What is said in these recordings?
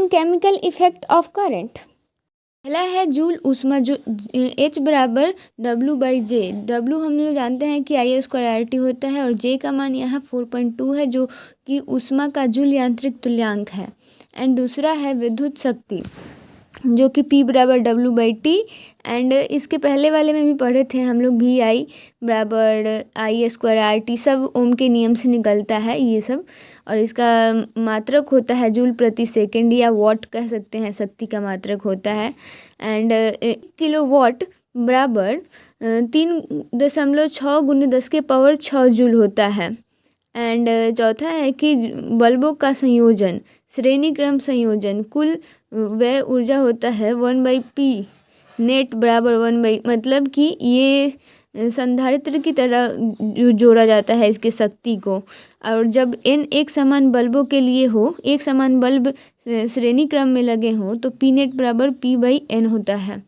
And chemical effect of current. पहला है joule ऊष्मा, जो H बराबर W/J। W हम लोग जानते हैं कि I² होता है और J का मान यहाँ 4.2 है, जो कि ऊष्मा का जूल यांत्रिक तुल्यांक है। एंड दूसरा है विद्युत शक्ति, जो कि P बराबर W/T। एंड इसके पहले वाले में भी पढ़े थे हम लोग, VI बराबर I²RT, सब ओम के नियम से निकलता है ये सब। और इसका मात्रक होता है जूल प्रति सेकंड, या वॉट कह सकते हैं, शक्ति का मात्रक होता है। एंड किलोवाट बराबर 3.6 × 10⁻6 जूल होता है। एंड चौथा है कि बल्बों का संयोजन, श्रेणी क्रम संयोजन, कुल व्यय ऊर्जा होता है 1/P नेट बराबर 1/, मतलब कि ये संधारित्र की तरह जोड़ा जाता है इसके शक्ति को। और जब n एक समान बल्बों के लिए हो, एक समान बल्ब श्रेणी क्रम में लगे हों, तो P नेट बराबर P/n होता है।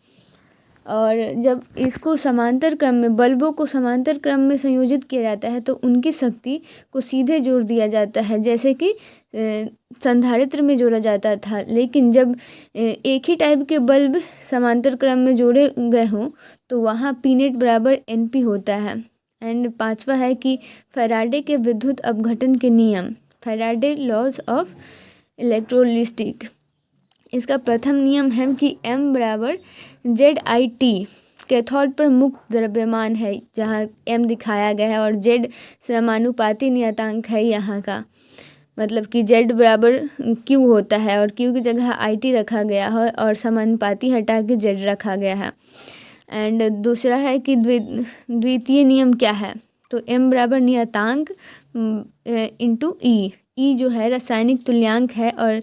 और जब इसको समांतर क्रम में, बल्बों को समांतर क्रम में संयोजित किया जाता है, तो उनकी शक्ति को सीधे जोड़ दिया जाता है, जैसे कि संधारित्र में जोड़ा जाता था। लेकिन जब एक ही टाइप के बल्ब समांतर क्रम में जोड़े गए हों, तो वहाँ P नेट बराबर NP होता है। एंड पांचवा है कि फैराडे के विद्युत अपघटन के नियम, फैराडे लॉज ऑफ इलेक्ट्रोलिस्टिक। इसका प्रथम नियम है कि M बराबर ZIT, कैथोड पर मुक्त द्रव्यमान है, जहाँ M दिखाया गया है, और Z समानुपाती नियतांक है यहाँ का, मतलब कि Z बराबर Q होता है, और Q की जगह IT रखा गया है, और समानुपाती हटा के Z रखा गया है। एंड दूसरा है कि द्वितीय नियम क्या है, तो M बराबर नियतांक इंटू E जो है रासायनिक तुल्यांक है, और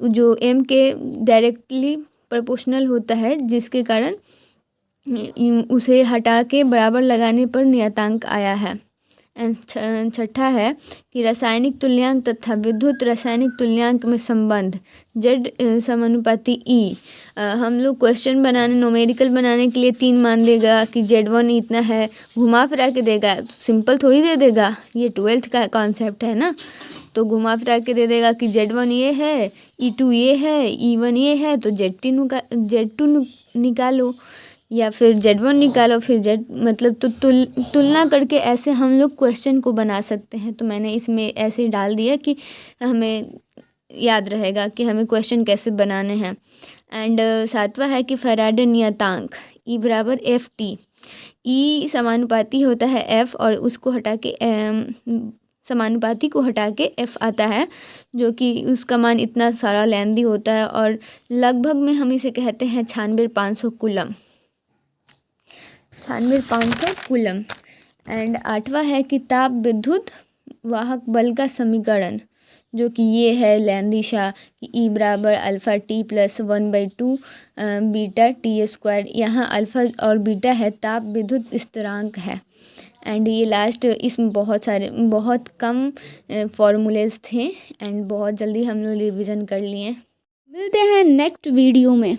जो M के डायरेक्टली प्रोपोर्शनल होता है, जिसके कारण उसे हटा के बराबर लगाने पर नियतांक आया है। एंड छठा है कि रासायनिक तुल्यांक तथा विद्युत रासायनिक तुल्यांक में संबंध, Z समानुपाती E। हम लोग क्वेश्चन बनाने, न्यूमेरिकल बनाने के लिए 3 मान देगा कि Z1 इतना है, घुमा फिरा के देगा, सिंपल थोड़ी दे देगा, ये 12th का कॉन्सेप्ट है ना। तो घुमा फिरा के दे देगा कि Z1 ये है, E2 ये है, E1 ये है, तो Z2 निकालो, या फिर Z1 निकालो, फिर Z, मतलब तो तुलना करके ऐसे हम लोग क्वेश्चन को बना सकते हैं। तो मैंने इसमें ऐसे ही डाल दिया कि हमें याद रहेगा कि हमें क्वेश्चन कैसे बनाने हैं। एंड सातवां है कि फैराडे नियतांक E बराबर FT। E समानुपाती होता है F, और उसको हटा के समानुपाती को हटा के F आता है, जो कि उसका मान इतना सारा लेंदी होता है, और लगभग में हम इसे कहते हैं 96,500 कूलम, 96,500 कूलम। एंड आठवां है कि ताप विद्युत वाहक बल का समीकरण, जो कि ये है लैंदिशा कि E बराबर अल्फ़ा T + 1/2 बीटा T²। यहाँ अल्फ़ा और बीटा है ताप विद्युत स्थिरांक है। एंड ये लास्ट, इसमें बहुत कम फॉर्मूलेज थे, एंड बहुत जल्दी हम लोग रिवीजन कर लिए। मिलते हैं नेक्स्ट वीडियो में।